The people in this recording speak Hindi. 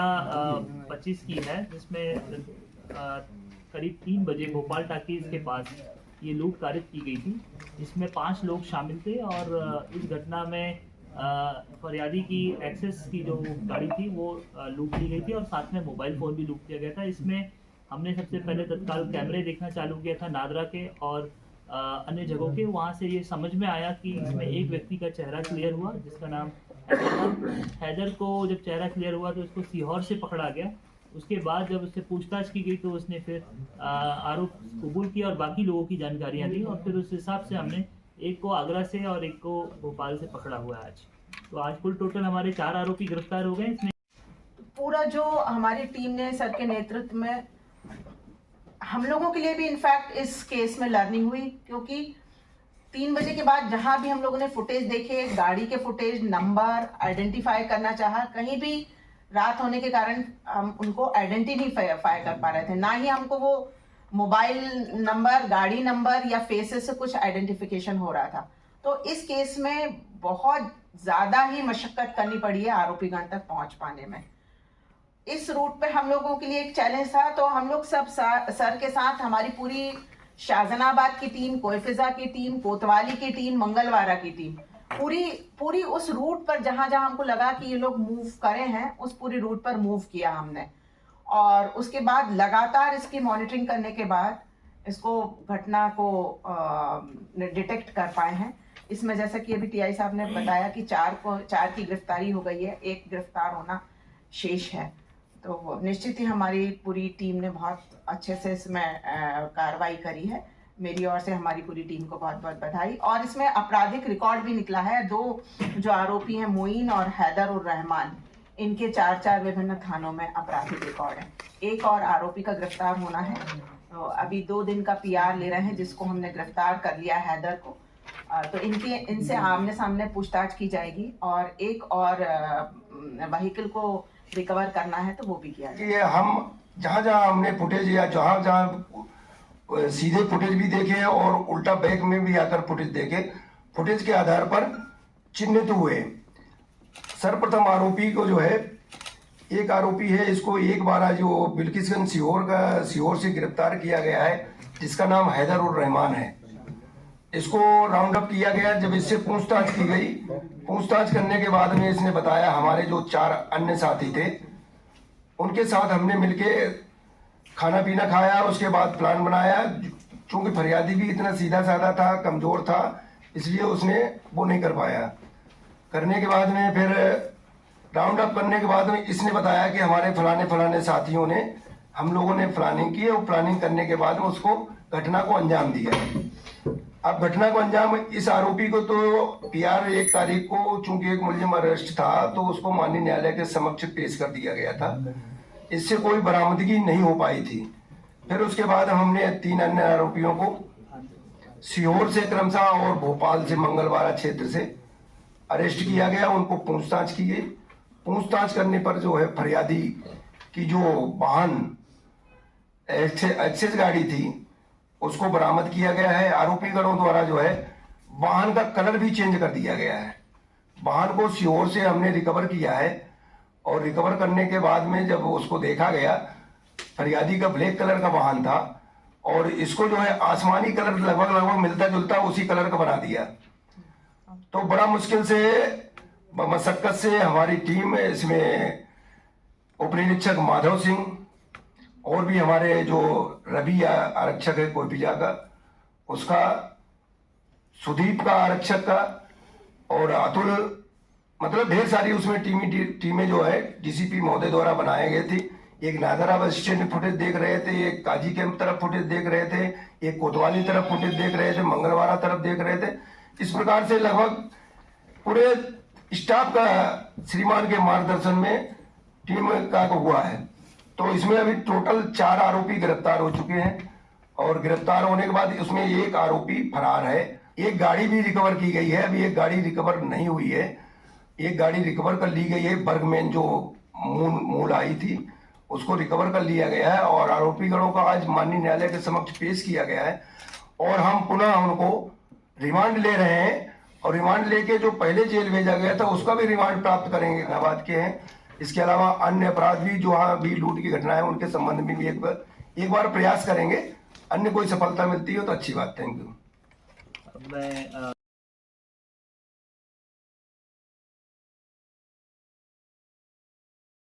12:25 की है, जिसमें करीब 3 बजे भोपाल टाकीज के पास ये लूट कारित की गई थी। इसमें 5 लोग शामिल थे और इस घटना में फरियादी की एक्सेस की जो गाड़ी थी वो लूट ली गई थी और साथ में मोबाइल फ़ोन भी लूट लिया गया था। इसमें हमने सबसे पहले तत्काल कैमरे देखना चालू किया था नादरा के और अन्य जगहों के। वहाँ से ये समझ में आया कि इसमें एक व्यक्ति का चेहरा क्लियर हुआ, जिसका नाम हैदर था। हैदर को जब चेहरा क्लियर हुआ तो उसको सीहोर से पकड़ा गया। उसके बाद जब उससे पूछताछ की गई तो उसने फिर आरोप कबूल किया और बाकी लोगों की जानकारियां दी और फिर उस हिसाब से हमने एक को आगरा से और एक को भोपाल से पकड़ा हुआ है आज। तो आज कुल टोटल हमारे 4 आरोपी गिरफ्तार हो गए। इसमें पूरा जो हमारी टीम ने सर के नेतृत्व में, हम लोगों के लिए भी इनफैक्ट इस केस में लर्निंग हुई, क्योंकि 3 बजे के बाद जहां भी हम लोगों ने फुटेज देखे, गाड़ी के फुटेज, नंबर आइडेंटिफाई करना चाहा, कहीं भी रात होने के कारण हम उनको आइडेंटिफाई कर पा रहे थे, ना ही हमको वो मोबाइल नंबर, गाड़ी नंबर या फेसेस से कुछ आइडेंटिफिकेशन हो रहा था। तो इस केस में बहुत ज्यादा ही मशक्कत करनी पड़ी है आरोपीगण तक पहुंच पाने में। इस रूट पे हम लोगों के लिए एक चैलेंज था, तो हम लोग सब सर के साथ हमारी पूरी शाहजहानाबाद की टीम, कोयफिजा की टीम, कोतवाली की टीम, मंगलवारा की टीम, पूरी उस रूट पर जहां जहां हमको लगा कि ये लोग मूव करे हैं, उस पूरी रूट पर मूव किया हमने। और उसके बाद लगातार इसकी मॉनिटरिंग करने के बाद इसको घटना को डिटेक्ट कर पाए हैं। इसमें जैसा कि अभी टीआई साहब ने बताया कि 4 की गिरफ्तारी हो गई है, 1 गिरफ्तार होना शेष है। तो निश्चित ही हमारी पूरी टीम ने बहुत अच्छे से इसमें कार्रवाई करी है। मेरी ओर से हमारी पूरी टीम को बहुत बहुत बधाई। और इसमें आपराधिक रिकॉर्ड भी निकला है। 2 जो आरोपी हैं, मोइन और हैदर और रहमान, इनके 4 विभिन्न थानों में आपराधिक रिकॉर्ड है। एक और आरोपी का गिरफ्तार होना है, तो अभी 2 दिन का पीआर ले रहे हैं, जिसको हमने गिरफ्तार कर लिया हैदर को। तो इनसे आमने सामने पूछताछ की जाएगी और एक और व्हीकल को रिकवर करना है तो वो भी किया जाएगा। ये हम जहाँ जहाँ हमने फुटेज या जहाँ जहाँ सीधे फुटेज भी देखे और उल्टा बैक में भी आकर फुटेज देखे, फुटेज के आधार पर चिन्हित हुए। सर्वप्रथम आरोपी को जो है, एक आरोपी है, इसको 1/12 जो बिल्किसगंज सीहोर से गिरफ्तार किया गया है, जिसका नाम हैदर उर रहमान है। इसको राउंड अप किया गया। जब इससे पूछताछ की गई, पूछताछ करने के बाद में इसने बताया हमारे जो 4 अन्य साथी थे उनके साथ हमने मिलके खाना पीना खाया, उसके बाद प्लान बनाया। चूंकि फरियादी भी इतना सीधा साधा था, कमजोर था, इसलिए उसने वो नहीं कर पाया। करने के बाद में फिर राउंड अप करने के बाद में इसने बताया कि हमारे फलाने साथियों ने, हम लोगों ने प्लानिंग की और प्लानिंग करने के बाद में उसको घटना को अंजाम दिया। अब घटना को अंजाम, इस आरोपी को तो पीआर 1 तारीख को चूंकि एक मुलजिम अरेस्ट था तो उसको माननीय न्यायालय के समक्ष पेश कर दिया गया था। इससे कोई बरामदगी नहीं हो पाई थी। फिर उसके बाद हमने 3 अन्य आरोपियों को सीहोर से क्रमशः और भोपाल से मंगलवारा क्षेत्र से अरेस्ट किया गया। उनको पूछताछ की गई। पूछताछ करने पर जो है फरियादी की जो वाहन एक्सेस गाड़ी थी उसको बरामद किया गया है। आरोपी गणों द्वारा जो है वाहन का कलर भी चेंज कर दिया गया है। वाहन को सीहोर से हमने रिकवर किया है और रिकवर करने के बाद में जब उसको देखा गया, फरियादी का ब्लैक कलर का वाहन था और इसको जो है आसमानी कलर लगभग मिलता जुलता उसी कलर का बना दिया। तो बड़ा मुश्किल से, मशक्कत से हमारी टीम इसमें उप निरीक्षक माधव सिंह और भी हमारे जो रवि आरक्षक है कोयफिजा का, उसका, सुदीप का आरक्षक का और अतुल, मतलब ढेर सारी उसमें टीमें जो है डीसीपी महोदय द्वारा बनाए गए थे। एक नादरा बस स्टैंड फुटेज देख रहे थे, एक काजी कैंप तरफ फुटेज देख रहे थे, एक कोतवाली तरफ फुटेज देख रहे थे, मंगलवारा तरफ देख रहे थे। इस प्रकार से लगभग पूरे स्टाफ का श्रीमान के मार्गदर्शन में टीम का हुआ है। तो इसमें अभी टोटल 4 आरोपी गिरफ्तार हो चुके हैं और गिरफ्तार होने के बाद उसमें 1 आरोपी फरार है। एक गाड़ी भी रिकवर की गई है, अभी एक गाड़ी रिकवर नहीं हुई है। एक गाड़ी रिकवर कर ली गई है, बर्गमैन जो मूल आई थी उसको रिकवर कर लिया गया है और आरोपी गणों का आज माननीय न्यायालय के समक्ष पेश किया गया है और हम पुनः उनको रिमांड ले रहे हैं और रिमांड लेके जो पहले जेल भेजा गया था उसका भी रिमांड प्राप्त करेंगे। इलाहाबाद के हैं, इसके अलावा अन्य अपराध भी जो भी लूट की घटना है उनके संबंध में भी एक बार प्रयास करेंगे। अन्य कोई सफलता मिलती हो तो अच्छी बात। Thank you. मैं